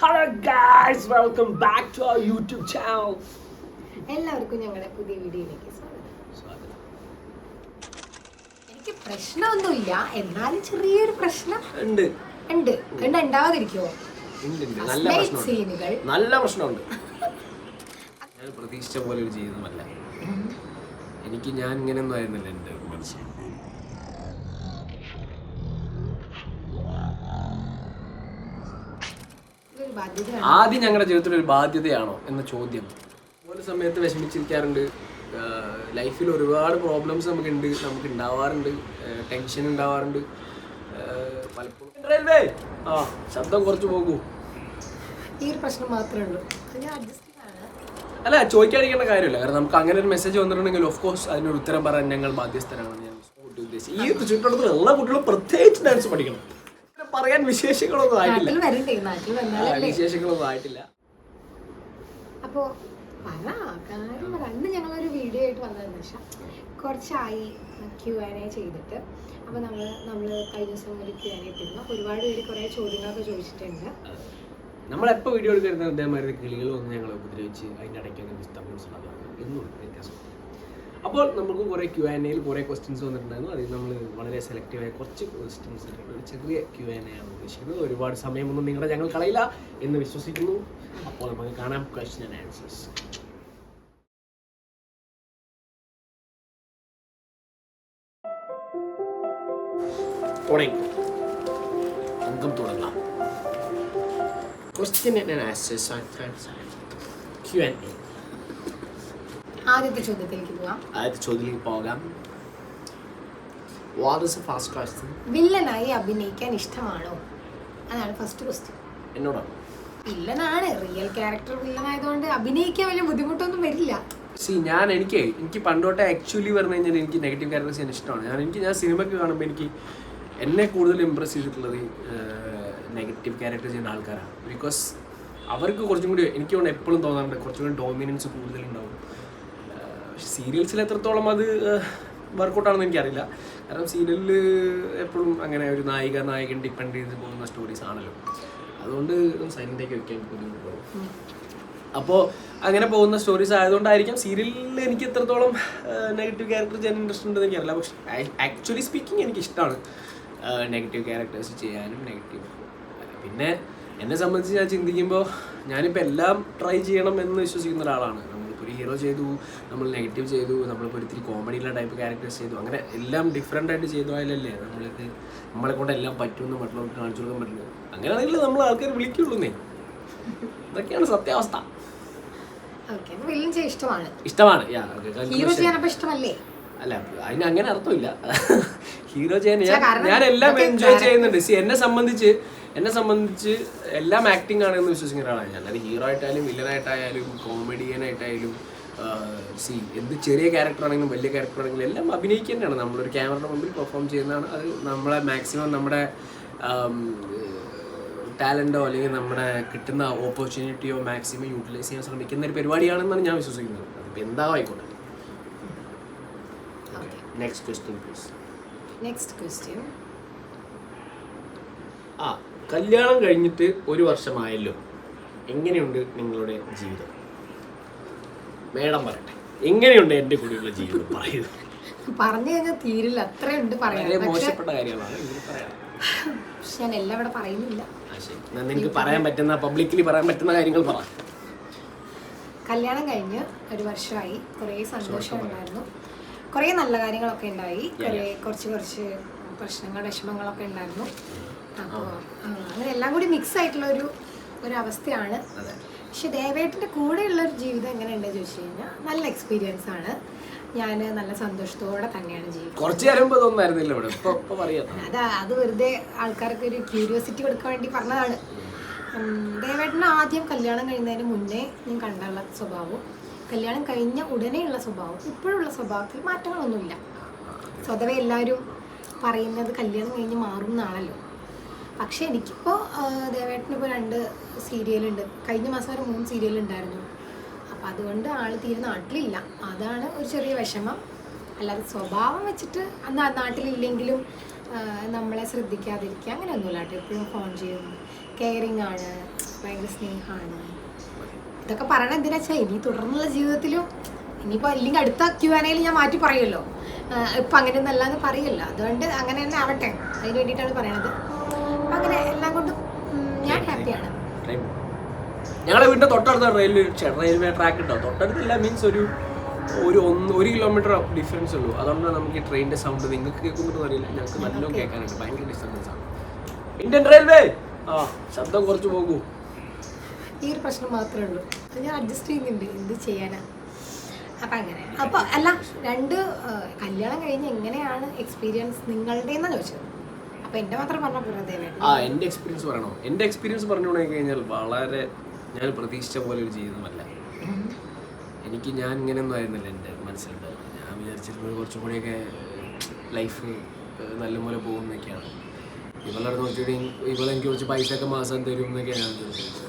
Hello guys, welcome back to our YouTube channel. എല്ലാവർക്കും ഞങ്ങളുടെ പുതിയ വീഡിയോയിലേക്ക് സ്വാഗതം. എനിക്ക് പ്രശ്നമൊന്നുമില്ല, എന്നാലും ചെറിയൊരു പ്രശ്നം ഉണ്ട്. ഉണ്ടാവാതിരിക്കുമോ? നല്ല പ്രശ്നമുണ്ട്. ഞാൻ പ്രതീക്ഷിച്ച പോലെ ഒരു ജീവിതമല്ല. എനിക്ക് ഞാൻ ഇങ്ങനെയൊന്നും ആയിരുന്നില്ല എൻ്റെ മനസ്സിൽ. ആദ്യം ഞങ്ങളുടെ ജീവിതത്തിൽ ഒരു ബാധ്യതയാണോ എന്ന ചോദ്യം ഒരു സമയത്ത് വിഷമിച്ചിരിക്കാറുണ്ട്. ലൈഫിൽ ഒരുപാട് പ്രോബ്ലംസ് നമുക്ക് ഉണ്ടാവാറുണ്ട്, ടെൻഷൻ ഉണ്ടാവാറുണ്ട്. പലപ്പോഴും ശബ്ദം കുറച്ച് പോകൂ. ഈ ഒരു പ്രശ്നം മാത്രമേ ഉള്ളൂ. അല്ല, ചോദിക്കാതിരിക്കേണ്ട കാര്യമില്ല. കാരണം നമുക്ക് അങ്ങനെ ഒരു മെസ്സേജ് വന്നിട്ടുണ്ടെങ്കിൽ ഓഫ് കോഴ്സ് അതിനൊരു ഉത്തരം പറയാൻ ഞങ്ങൾ ബാധ്യസ്ഥരാണ്. ഞാൻ ഉദ്ദേശിച്ചത് ഈ ചുറ്റുവട്ടത്തിൽ എല്ലാ കുട്ടികളും പ്രത്യേകിച്ച് ഡാൻസ് പഠിക്കണം. പറയാൻ വിശേഷങ്ങളൊന്നും ആയിട്ടില്ല. അപ്പോ ഞങ്ങളൊരു വീഡിയോ ആയിട്ട് വന്നതെന്ന് വെച്ചാൽ കുറച്ചായി Q&A ചെയ്തിട്ട്. അപ്പോൾ നമ്മൾ കഴിഞ്ഞ ദിവസം ഒരു Q&A ഇട്ടിരുന്നു. അപ്പോൾ ഒരുപാട് പേര് കുറേ ചോദ്യങ്ങളൊക്കെ ചോദിച്ചിട്ടുണ്ട്. നമ്മളെപ്പോൾ വീഡിയോ എടുക്കുന്നത് ഇതേമാതിരി കിളികൾ വന്ന് ഞങ്ങളെ ഉപദ്രവിച്ച് അതിൻ്റെ ഇടയ്ക്ക് അങ്ങനെ ഡിസ്റ്റർബൻസ് എന്നും വ്യത്യാസം. അപ്പോൾ നമുക്ക് കുറേ Q&Aയിൽ കുറേ ക്വസ്റ്റ്യൻസ് വന്നിട്ടുണ്ടായിരുന്നു. അതിൽ നമ്മൾ വളരെ സെലക്റ്റീവായ കുറച്ച് ക്വസ്റ്റ്യൻസ് ഒരു ചെറിയ Q&A ആണ് ഉദ്ദേശിക്കുന്നത്. ഒരുപാട് സമയമൊന്നും ഞങ്ങൾ കളയില്ല എന്ന് വിശ്വസിക്കുന്നു. അപ്പോൾ നമുക്ക് കാണാം ക്വസ്റ്റ്യൻ ആൻഡ് ആൻസേഴ്സ്. തുടങ്ങാം. Question and answers Q&A. ആദ്യത്തെ ചോദ്യത്തിലേക്ക് പോകാം. What is the first question? വില്ലനായി അഭിനയിക്കാൻ ഇഷ്ടമാണോ? അതാണ് ഫസ്റ്റ് ക്വസ്റ്റ്യൻ. എന്നോടാണ്. വില്ലനാണ്, റിയൽ ക്യാരക്ടർ വില്ലനായതുകൊണ്ട് അഭിനയിക്കാൻ വലിയ ബുദ്ധിമുട്ടൊന്നും വരില്ല. എനിക്ക് പണ്ടോട്ടെ ആക്ച്വലി പറഞ്ഞു കഴിഞ്ഞാൽ എനിക്ക് നെഗറ്റീവ് ക്യാരക്ടേഴ്സ് ചെയ്യാൻ ഇഷ്ടമാണ്. ഞാൻ സിനിമയ്ക്ക് കാണുമ്പോൾ എന്നെ കൂടുതൽ ഇമ്പ്രസ് ചെയ്തിട്ടുള്ളത് നെഗറ്റീവ് ക്യാരക്ടർ ചെയ്യുന്ന ആൾക്കാരാണ്. ബിക്കോസ് അവർക്ക് കുറച്ചും കൂടി എനിക്ക് എപ്പോഴും തോന്നാറുണ്ട് കുറച്ചും കൂടി ഡോമിനൻസ് കൂടുതലുണ്ടാവും. സീരിയൽസിൽ എത്രത്തോളം അത് വർക്കൗട്ടാണെന്ന് എനിക്കറിയില്ല. കാരണം സീരിയലിൽ എപ്പോഴും അങ്ങനെ ഒരു നായകൻ ഡിപ്പെൻഡ് ചെയ്ത് പോകുന്ന സ്റ്റോറീസ് ആണല്ലോ. അതുകൊണ്ട് സൈലൻ്റേക്ക് വയ്ക്കാൻ ബുദ്ധിമുട്ടുള്ളൂ. അപ്പോൾ അങ്ങനെ പോകുന്ന സ്റ്റോറീസ് ആയതുകൊണ്ടായിരിക്കും സീരിയലിൽ എനിക്ക് എത്രത്തോളം നെഗറ്റീവ് ക്യാരക്ടർ ചെയ്യാൻ ഇൻട്രസ്റ്റ് ഉണ്ടെന്ന് എനിക്കറിയില്ല. പക്ഷേ ആക്ച്വലി സ്പീക്കിംഗ് എനിക്കിഷ്ടമാണ് നെഗറ്റീവ് ക്യാരക്ടേഴ്സ് ചെയ്യാനും. പിന്നെ എന്നെ സംബന്ധിച്ച് ഞാൻ ചിന്തിക്കുമ്പോൾ ഞാനിപ്പോൾ എല്ലാം ട്രൈ ചെയ്യണം എന്ന് വിശ്വസിക്കുന്ന ഒരാളാണ്. നമ്മളിപ്പോൾ ഒരു ഹീറോ ചെയ്തു, നമ്മൾ നെഗറ്റീവ് ചെയ്തു, നമ്മളിപ്പോൾ ഒത്തിരി കോമഡിയുള്ള ടൈപ്പ് ക്യാരക്ടേഴ്സ് ചെയ്തു, അങ്ങനെ എല്ലാം ഡിഫറെൻ്റ് ആയിട്ട് ചെയ്താലല്ലേ നമ്മളെ കൊണ്ട് എല്ലാം പറ്റുമെന്ന് മറ്റുള്ളവർക്ക് കാണിച്ചു കൊടുക്കാൻ പറ്റില്ല. അങ്ങനെയാണെങ്കിൽ നമ്മൾ ആൾക്കാർ വിളിക്കുള്ളൂന്നേ. ഇതൊക്കെയാണ് സത്യാവസ്ഥ. ഇഷ്ടമാണ്. അല്ല, അതിന് അങ്ങനെ അർത്ഥമില്ല. ഹീറോ ചെയ്യാൻ ഞാൻ എല്ലാം എൻജോയ് ചെയ്യുന്നുണ്ട്. എന്നെ സംബന്ധിച്ച് എല്ലാം ആക്ടിങ് ആണെന്ന് വിശ്വസിക്കുന്ന ഒരാളാണ് ഞാൻ. അത് ഹീറോ ആയിട്ടായാലും വില്ലനായിട്ടായാലും കോമഡിയനായിട്ടായാലും എന്ത് ചെറിയ ക്യാരക്ടർ ആണെങ്കിലും വലിയ ക്യാരക്ടർ ആണെങ്കിലും എല്ലാം അഭിനയിക്കുന്നതാണ്. നമ്മളൊരു ക്യാമറയുടെ മുമ്പിൽ പെർഫോം ചെയ്യുന്നതാണ്. അത് നമ്മളെ മാക്സിമം നമ്മുടെ ടാലൻറ്റോ അല്ലെങ്കിൽ നമ്മുടെ കിട്ടുന്ന ഓപ്പർച്യൂണിറ്റിയോ മാക്സിമം യൂട്ടിലൈസ് ചെയ്യാൻ ശ്രമിക്കുന്ന ഒരു പരിപാടിയാണെന്നാണ് ഞാൻ വിശ്വസിക്കുന്നത്. അതിപ്പോൾ എന്താവും ആയിക്കോട്ടെ. Next question please. കല്യാണം കഴിഞ്ഞിട്ട് 1 വർഷമായല്ലോ, എങ്ങനെയുണ്ട് നിങ്ങളുടെ ജീവിതം? മേഡം പറയട്ടെ, എങ്ങനെയുണ്ട് എൻ്റെ കൂടെയുള്ള ജീവിതം? പറയുന്നത് പറഞ്ഞു കഴിഞ്ഞാൽ തീരില്ല, അത്രയുണ്ട് പറയാൻ. മോശപ്പെട്ട കാര്യങ്ങളാണ് പറയാം. ഞാൻ എല്ലാം ഇവിടെ പറയുന്നില്ല. എനിക്ക് പറയാൻ പറ്റുന്ന, പബ്ലിക്കലി പറയാൻ പറ്റുന്ന കാര്യങ്ങൾ പറ. കല്യാണം കഴിഞ്ഞ് 1 വർഷമായി. കുറേ സന്തോഷം ഉണ്ടായിരുന്നു, കുറേ നല്ല കാര്യങ്ങളൊക്കെ ഉണ്ടായി, കുറച്ച് പ്രശ്നങ്ങൾ വിഷമങ്ങളൊക്കെ ഉണ്ടായിരുന്നു. അപ്പോൾ അങ്ങനെ എല്ലാം കൂടി മിക്സ് ആയിട്ടുള്ള ഒരു അവസ്ഥയാണ്. പക്ഷെ ദേവേട്ടൻ്റെ കൂടെയുള്ളൊരു ജീവിതം എങ്ങനെയുണ്ടെന്ന് ചോദിച്ചു കഴിഞ്ഞാൽ നല്ല എക്സ്പീരിയൻസ് ആണ്. ഞാൻ നല്ല സന്തോഷത്തോടെ തന്നെയാണ് ജീവിക്കുന്നത്. അത് വെറുതെ ആൾക്കാർക്ക് ഒരു ക്യൂരിയോസിറ്റി കൊടുക്കാൻ വേണ്ടി പറഞ്ഞതാണ്. ദേവേട്ടന് ആദ്യം കല്യാണം കഴിയുന്നതിന് മുന്നേ ഞാൻ കണ്ടുള്ള സ്വഭാവവും കല്യാണം കഴിഞ്ഞ ഉടനെയുള്ള സ്വഭാവം ഇപ്പോഴുള്ള സ്വഭാവത്തിൽ മാറ്റങ്ങളൊന്നുമില്ല. സ്വതവേ എല്ലാവരും പറയുന്നത് കല്യാണം കഴിഞ്ഞ് മാറും എന്നാണല്ലോ. പക്ഷേ എനിക്കിപ്പോൾ ദേവേട്ടനിപ്പോൾ 2 സീരിയലുണ്ട്. കഴിഞ്ഞ മാസം വരെ 3 സീരിയലുണ്ടായിരുന്നു. അപ്പോൾ അതുകൊണ്ട് ആൾ തീരെ നാട്ടിലില്ല. അതാണ് ഒരു ചെറിയ വിഷമം. അല്ലാതെ സ്വഭാവം വെച്ചിട്ട് നാട്ടിലില്ലെങ്കിലും നമ്മളെ ശ്രദ്ധിക്കാതിരിക്കുക അങ്ങനെയൊന്നുമില്ല കേട്ടോ. എപ്പോഴും ഫോൺ ചെയ്യും, കെയറിങ് ആണ്, ഭയങ്കര സ്നേഹമാണ്. ഇതൊക്കെ പറയണ എന്തിനാ വെച്ചാൽ ഇനി തുടർന്നുള്ള ജീവിതത്തിലും ഇനിയിപ്പോൾ അല്ലെങ്കിൽ അടുത്ത Q&Aയിൽ ഞാൻ മാറ്റി പറയുമല്ലോ, ഇപ്പം അങ്ങനെയൊന്നും അല്ലാന്ന് പറയല്ലോ, അതുകൊണ്ട് അങ്ങനെ തന്നെ ആവട്ടെ, അതിന് വേണ്ടിയിട്ടാണ് പറയണത്. അപ്പം അങ്ങനെ എല്ലാം കൊണ്ടും ഞാൻ ഹാപ്പിയാണ്. ഞങ്ങളുടെ വീടിൻ്റെ തൊട്ടടുത്ത റെയിൽവേ ട്രാക്ക് ഉണ്ടാവും. തൊട്ടടുത്തല്ല മീൻസ് ഒരു 1 കിലോമീറ്റർ ഡിഫറൻസ് ഉള്ളൂ. അതുകൊണ്ടാണ് നമുക്ക് ഈ ട്രെയിനിൻ്റെ സൗണ്ട് നിങ്ങൾക്ക് കേൾക്കുന്നുണ്ടെന്ന് അറിയില്ല, ഞങ്ങൾക്ക് നല്ലോണം കേൾക്കാനുണ്ട്. ഭയങ്കര ഡിസ്റ്റർബൻസ് ആണ്. ഇന്ത്യൻ റെയിൽവേ ശബ്ദം കുറച്ച് പോകൂ. ഈ ഒരു പ്രശ്നം മാത്രമേ ഉള്ളൂ, ഞാൻ അഡ്ജസ്റ്റ് ചെയ്യുന്നുണ്ട്, എന്ത് ചെയ്യാനാ. അപ്പം അങ്ങനെ. അപ്പോൾ അല്ല, 2 കല്യാണം കഴിഞ്ഞ് എങ്ങനെയാണ് എക്സ്പീരിയൻസ് നിങ്ങളുടേന്ന് ചോദിച്ചത്. അപ്പം എൻ്റെ മാത്രം പറഞ്ഞാൽ പോരാ. എൻ്റെ എക്സ്പീരിയൻസ് പറയണോ? എൻ്റെ എക്സ്പീരിയൻസ് പറഞ്ഞു കഴിഞ്ഞാൽ വളരെ ഞാൻ പ്രതീക്ഷിച്ച പോലെ ഒരു ജീവിതമല്ല. ഞാൻ ഇങ്ങനെയൊന്നും ആയിരുന്നില്ല എൻ്റെ മനസ്സിലുണ്ടാവും. ഞാൻ വിചാരിച്ചിരുന്നത് കുറച്ചും കൂടിയൊക്കെ ലൈഫ് നല്ലപോലെ പോകുന്നൊക്കെയാണ്. ഇവളോട് നോക്കിയിട്ട് ഇവളെനിക്ക് കുറച്ച് പൈസ ഒക്കെ മാസം തരും എന്നൊക്കെയാണ് ഞാൻ ചോദിച്ചത്.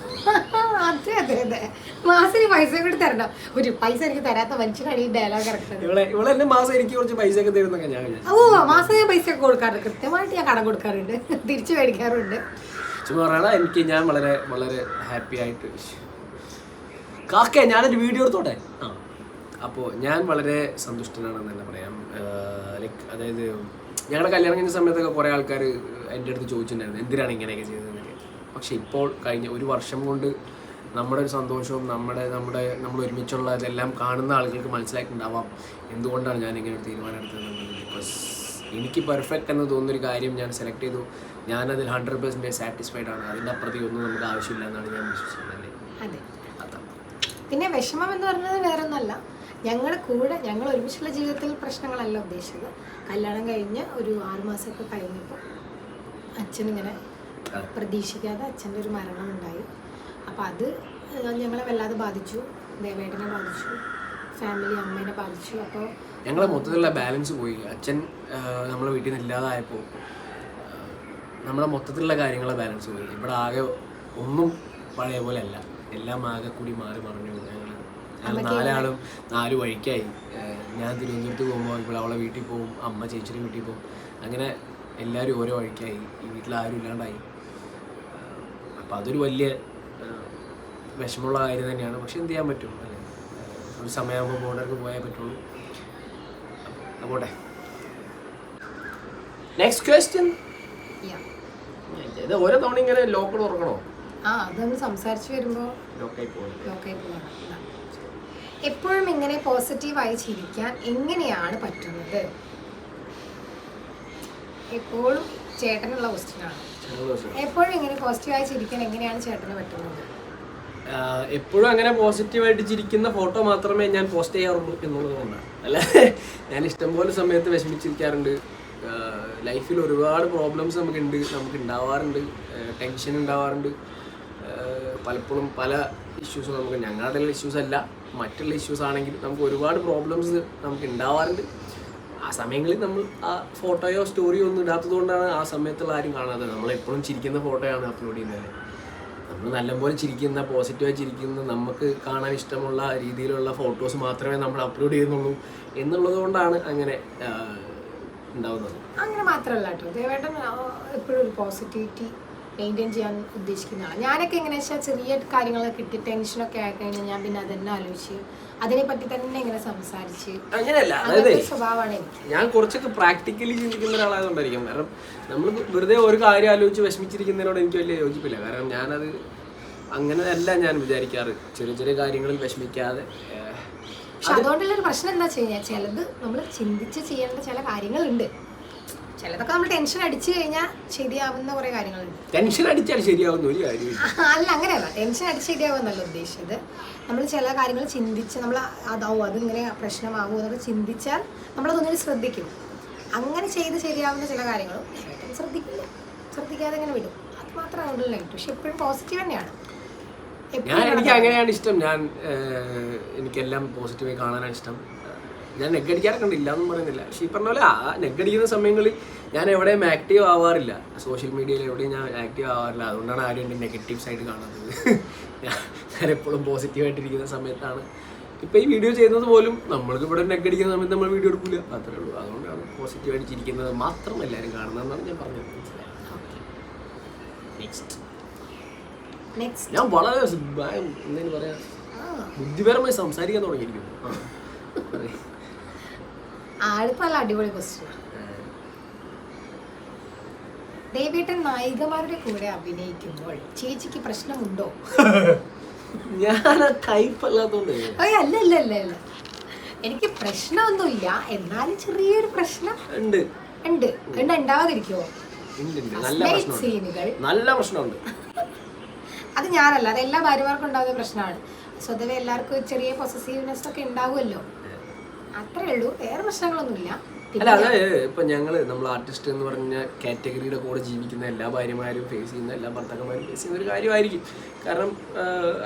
അതെ അതെ അതെ, മാസം പൈസ കൂടി തരണം. ഒരു പൈസ എനിക്ക് തരാത്ത മനുഷ്യനാണ് ഈ ഡയലോഗ് ഇറക്കുന്നത്. ഇവളെന്നെ മാസം എനിക്ക് കുറച്ച് പൈസ ഒക്കെ തരുന്നൊക്കെ ഞാൻ വിചാരിച്ചു. മാസം ഞാൻ പൈസ ഒക്കെ കൊടുക്കാറുണ്ട്, കൃത്യമായിട്ട് ഞാൻ കടം കൊടുക്കാറുണ്ട്, തിരിച്ചു മേടിക്കാറുണ്ട്. ചുമ്മാ പറയണ ഞാൻ വളരെ വളരെ ഹാപ്പി ആയിട്ട് കാക്കേ ഞാനൊരു വീഡിയോ എടുത്തോട്ടെ. അപ്പോൾ ഞാൻ വളരെ സന്തുഷ്ടനാണെന്ന് തന്നെ പറയാം. ലൈക്ക് അതായത് ഞങ്ങളുടെ കല്യാണം കഴിഞ്ഞ സമയത്തൊക്കെ കുറേ ആൾക്കാർ എൻ്റെ അടുത്ത് ചോദിച്ചിട്ടുണ്ടായിരുന്നു എന്തിനാണ് ഇങ്ങനെയൊക്കെ ചെയ്തതെന്നൊക്കെ. പക്ഷെ ഇപ്പോൾ കഴിഞ്ഞ 1 വർഷം കൊണ്ട് നമ്മുടെ ഒരു സന്തോഷവും നമ്മൾ ഒരുമിച്ചുള്ള ഇതെല്ലാം കാണുന്ന ആളുകൾക്ക് മനസ്സിലായിട്ടുണ്ടാവാം എന്തുകൊണ്ടാണ് ഞാൻ ഇങ്ങനെ ഒരു തീരുമാനം എടുത്തതെന്നുള്ളത്. ബിക്കോസ് എനിക്ക് പെർഫെക്റ്റ് എന്ന് തോന്നുന്നൊരു കാര്യം ഞാൻ സെലക്ട് ചെയ്തു. ഞാനതിൽ 100% സാറ്റിസ്ഫൈഡ് ആണ്. അതിൻ്റെ അപ്പുറത്തേക്ക് ഒന്നും നമുക്ക് ആവശ്യമില്ല എന്നാണ് ഞാൻ വിശ്വസിക്കുന്നത്. അതെ. പിന്നെ വിഷമം എന്ന് പറഞ്ഞത് വേറൊന്നുമല്ല, ഞങ്ങൾ ഒരുമിച്ചുള്ള ജീവിതത്തിൽ പ്രശ്നങ്ങളല്ല ഉദ്ദേശിച്ചത്. കല്യാണം കഴിഞ്ഞ് ഒരു 6 മാസമൊക്കെ കഴിഞ്ഞപ്പോൾ അച്ഛനിങ്ങനെ പ്രതീക്ഷിക്കാതെ അച്ഛൻ്റെ ഒരു മരണം ഉണ്ടായി. അപ്പോൾ അത് ഞങ്ങളെ വല്ലാതെ ബാധിച്ചു, ദേവേട്ടനെ ബാധിച്ചു, ഫാമിലി അമ്മേനെ ബാധിച്ചു. അപ്പോൾ ഞങ്ങളെ മൊത്തത്തിലുള്ള ബാലൻസ് പോയി. അച്ഛൻ നമ്മളെ വീട്ടിൽ നിന്ന് ഇല്ലാതായപ്പോൾ നമ്മുടെ മൊത്തത്തിലുള്ള കാര്യങ്ങളെ ബാലൻസ് പോയി. ഇവിടെ ആകെ ഒന്നും പഴയ പോലെ അല്ല, എല്ലാം ആകെ കൂടി മാറി മറിഞ്ഞു. ഞങ്ങൾ 4 ആളും 4 വഴിക്കായി. ഞാൻ തിരുവനന്തപുരത്ത് പോകുമ്പോൾ ഇവിടെ അവളെ വീട്ടിൽ പോകും, അമ്മ ചേച്ചിയുടെ വീട്ടിൽ പോകും, അങ്ങനെ എല്ലാവരും ഓരോ വഴിക്കായി. ഈ വീട്ടിൽ ആരും ഇല്ലാണ്ടായി. അപ്പോൾ അതൊരു വലിയ വിഷമമുള്ള കാര്യം തന്നെയാണ്. പക്ഷെ എന്ത് ചെയ്യാൻ പറ്റും അല്ലേ, ഒരു സമയമാകുമ്പോൾ ബോർഡർക്ക് പോയാൽ പറ്റുള്ളൂ. പോട്ടെ. Next question. ഇത് ഓരോ തവണ ഇങ്ങനെ ലോക്കൽ തുറക്കണോ? അത് നമ്മൾ സംസാരിച്ച് വരുമ്പോൾ ലോക്കായി പോകണം. എപ്പോഴും ഇങ്ങനെ പോസിറ്റീവായി ചിരിക്കാൻ എങ്ങനെയാണ് പറ്റുന്നത്? എപ്പോഴും ചേട്ടനുള്ള ക്വസ്റ്റ്യനാണ്. എപ്പോഴും ഇങ്ങനെ പോസിറ്റീവായി ചിരിക്കാൻ എങ്ങനെയാണ് ചേട്ടന് പറ്റുന്നത്? എപ്പോഴും അങ്ങനെ പോസിറ്റീവായിട്ട് ചിരിക്കുന്ന ഫോട്ടോ മാത്രമേ ഞാൻ പോസ്റ്റ് ചെയ്യാറുള്ളൂ എന്നുള്ളത് കൊണ്ടാണ്. അല്ല, ഞാൻ ഇഷ്ടംപോലെ സമയത്ത് വിഷമിച്ചിരിക്കാറുണ്ട്. ലൈഫിൽ ഒരുപാട് പ്രോബ്ലംസ് നമുക്ക് ഉണ്ടാവാറുണ്ട്, ടെൻഷൻ ഉണ്ടാവാറുണ്ട്. പലപ്പോഴും പല ഇഷ്യൂസും നമുക്ക് ഞങ്ങളുടെ ഇഷ്യൂസ് അല്ല, മറ്റുള്ള ഇഷ്യൂസ് ആണെങ്കിൽ നമുക്ക് ഒരുപാട് പ്രോബ്ലംസ് നമുക്ക് ഉണ്ടാവാറുണ്ട്. ആ സമയങ്ങളിൽ നമ്മൾ ആ ഫോട്ടോയോ സ്റ്റോറിയോ ഒന്നും ഇടാത്തത് കൊണ്ടാണ് ആ സമയത്തുള്ള ആരും കാണാതെ. നമ്മളെപ്പോഴും ചിരിക്കുന്ന ഫോട്ടോയാണ് അപ്ലോഡ് ചെയ്യുന്നത്. നമ്മൾ നല്ലപോലെ ചിരിക്കുന്ന, പോസിറ്റീവായി ചിരിക്കുന്ന, നമുക്ക് കാണാൻ ഇഷ്ടമുള്ള രീതിയിലുള്ള ഫോട്ടോസ് മാത്രമേ നമ്മൾ അപ്ലോഡ് ചെയ്യുന്നുള്ളൂ എന്നുള്ളത് കൊണ്ടാണ് അങ്ങനെ ഉണ്ടാവുന്നത്. അങ്ങനെ മാത്രമല്ല കേട്ടോ, ദേവേട്ടൻ എപ്പോഴും ഒരു പോസിറ്റിവിറ്റി മെയിൻറ്റെയിൻ ചെയ്യാൻ ഉദ്ദേശിക്കുന്നതാണ്. ഞാനൊക്കെ എങ്ങനെയാ വെച്ചാൽ ചെറിയ കാര്യങ്ങളൊക്കെ കിട്ടി ടെൻഷനൊക്കെ ആയിക്കഴിഞ്ഞാൽ ഞാൻ പിന്നെ അതെന്നെ ആലോചിച്ച് അതിനെപ്പറ്റി തന്നെ ഇങ്ങനെ സംസാരിച്ച് അങ്ങനെയല്ല. അതായത് സ്വഭാവമാണ് എനിക്ക്. ഞാൻ കുറച്ചൊക്കെ പ്രാക്ടിക്കലി ചിന്തിക്കുന്ന ഒരാളായതുകൊണ്ടായിരിക്കും. കാരണം നമ്മൾ വെറുതെ ഒരു കാര്യം ആലോചിച്ച് വിഷമിച്ചിരിക്കുന്നതിനോട് എനിക്ക് വലിയ യോജിപ്പില്ല. കാരണം ഞാനത് അങ്ങനെയല്ല ഞാൻ വിചാരിക്കാറ്. ചെറിയ ചെറിയ കാര്യങ്ങളിൽ വിഷമിക്കാതെ. പക്ഷെ അതുകൊണ്ടുള്ളൊരു പ്രശ്നം എന്താ വെച്ച് കഴിഞ്ഞാൽ ചിലത് നമ്മൾ ചിന്തിച്ച് ചെയ്യേണ്ട ചില കാര്യങ്ങളുണ്ട്. ചിലതൊക്കെ നമ്മൾ ടെൻഷൻ അടിച്ചു കഴിഞ്ഞാൽ ശരിയാവുന്ന കുറെ കാര്യങ്ങളുണ്ട്. ടെൻഷൻ അടിച്ചാൽ ശരിയാവുന്ന ഒരു കാര്യം അല്ല, അങ്ങനെയല്ല. ടെൻഷൻ അടിച്ച് ശരിയാവുന്നല്ല ഉദ്ദേശിച്ചത്. നമ്മൾ ചില കാര്യങ്ങൾ ചിന്തിച്ച് നമ്മൾ അതിങ്ങനെ പ്രശ്നമാകുമോ എന്നൊക്കെ ചിന്തിച്ചാൽ നമ്മളതൊന്നും ശ്രദ്ധിക്കും. അങ്ങനെ ചെയ്ത് ശരിയാവുന്ന ചില കാര്യങ്ങളും ശ്രദ്ധിക്കാതെ ഇങ്ങനെ വിടും. അത് മാത്രമേ ഉള്ളൂ നെഗറ്റീവ്. പക്ഷെ എപ്പോഴും പോസിറ്റീവ് തന്നെയാണ്. എനിക്ക് അങ്ങനെയാണ് ഇഷ്ടം. എനിക്കെല്ലാം പോസിറ്റീവായി കാണാനാണ് ഇഷ്ടം. ഞാൻ നെഗടിക്കാറൊക്കെ ഉണ്ട്, ഇല്ലയെന്നും പറയുന്നില്ല. പക്ഷെ ഈ പറഞ്ഞ പോലെ ആ നെഗടിക്കുന്ന സമയങ്ങളിൽ ഞാൻ എവിടെയും ആക്റ്റീവ് ആവാറില്ല. സോഷ്യൽ മീഡിയയിൽ എവിടെയും ഞാൻ ആക്റ്റീവ് ആവാറില്ല. അതുകൊണ്ടാണ് ആരും എൻ്റെ നെഗറ്റീവ് സൈഡ് കാണുന്നത്. ഞാൻ എപ്പോഴും പോസിറ്റീവായിട്ടിരിക്കുന്ന സമയത്താണ്. ഇപ്പോൾ ഈ വീഡിയോ ചെയ്യുന്നത് പോലും നമ്മൾക്ക് ഇവിടെ നെഗടിക്കുന്ന സമയത്ത് നമ്മൾ വീഡിയോ എടുക്കില്ല, അത്രേ ഉള്ളൂ. അതുകൊണ്ടാണ് പോസിറ്റീവായിട്ട് ചിരിക്കുന്നത് മാത്രം എല്ലാവരും കാണുന്നതെന്നാണ് ഞാൻ പറഞ്ഞത്. നെക്സ്റ്റ് നെക്സ്റ്റ് ഞാൻ വളരെ എന്തെങ്കിലും പറയാ ബുദ്ധിപരമായി സംസാരിക്കാൻ തുടങ്ങിയിരിക്കുന്നു. ആൾക്ക് നല്ല അടിപൊളി ക്വസ്റ്റ്യൻ. ദേവേട്ടൻ നായികമാരുടെ കൂടെ അഭിനയിക്കുമ്പോൾ ചേച്ചിക്ക് പ്രശ്നമുണ്ടോ? ഞാൻ ടൈപ്പ് അല്ലാത്തോണ്ട്. അല്ല അല്ല അല്ല അല്ല, എനിക്ക് പ്രശ്നമൊന്നുമില്ല, എന്നാലും ചെറിയൊരു പ്രശ്നം ഉണ്ട്. ഉണ്ട് ഉണ്ടാവാതിരിക്കുമോ? സീനുകൾ നല്ല പ്രശ്നമുണ്ട്. അത് ഞാനല്ല, അത് എല്ലാ ഭാര്യമാർക്കും ഉണ്ടാകുന്ന പ്രശ്നമാണ്. സ്വതവേ എല്ലാവർക്കും ചെറിയ പൊസസീവ്നെസ് ഒക്കെ ഉണ്ടാവുമല്ലോ, അത്രേ ഉള്ളൂ, വേറെ പ്രശ്നങ്ങളൊന്നുമില്ല. അല്ല, അതായത് ഇപ്പൊ നമ്മൾ ആർട്ടിസ്റ്റ് എന്ന് പറഞ്ഞ കാറ്റഗറിയുടെ കൂടെ ജീവിക്കുന്ന എല്ലാ ഭാര്യമാരും ഫേസ് ചെയ്യുന്ന എല്ലാ ഭർത്താക്കന്മാരും ഫേസ് ചെയ്യുന്ന ഒരു കാര്യമായിരിക്കും. കാരണം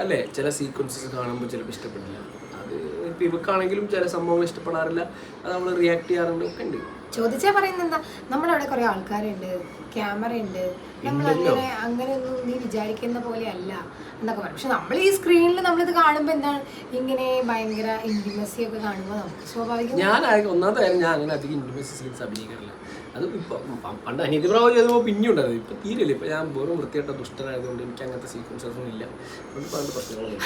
അല്ലേ, ചില സീക്വൻസസ് കാണുമ്പോൾ ചിലപ്പോൾ ഇഷ്ടപ്പെടില്ല. അത് ഇപ്പം ഇവക്കാണെങ്കിലും ചില സംഭവങ്ങൾ ഇഷ്ടപ്പെടാറില്ല, അത് നമ്മൾ റിയാക്ട് ചെയ്യാറുണ്ട്, ഒക്കെ ഉണ്ട്. ചോദിച്ചാൽ പറയുന്നത് എന്താ, നമ്മളവിടെ കുറെ ആൾക്കാരുണ്ട്, ക്യാമറ ഉണ്ട്, നമ്മളങ്ങനെ അങ്ങനെയൊന്നും നീ വിചാരിക്കുന്ന പോലെ അല്ല എന്നൊക്കെ പറയും. പക്ഷെ നമ്മൾ ഈ സ്ക്രീനിൽ നമ്മളിത് കാണുമ്പോൾ എന്താണ് ഇങ്ങനെ ഭയങ്കര ഇന്റിമസി ഒക്കെ കാണുമ്പോൾ നമുക്ക് സ്വാഭാവികം. ഞാൻ ഒന്നാമത്തെ കാര്യം, ഞാൻ അങ്ങനെ അധികം ഇന്റിമസി സീൻസ് അഭിനയിക്കാറില്ല. അത് ഇപ്പം പണ്ട് അനിയത്തി പ്രാവശ്യം ചെയ്തപ്പോൾ പിന്നെയും ഉണ്ടായിരുന്നു, ഇപ്പം തീരില്ല. ഇപ്പം ഞാൻ വെറും വൃത്തിയായിട്ട ദുഷ്ടനായതുകൊണ്ട് എനിക്ക് അങ്ങനത്തെ സീക്വൻസൊന്നും ഇല്ല, അതുകൊണ്ട് പണ്ട് പ്രശ്നങ്ങളൊന്നും.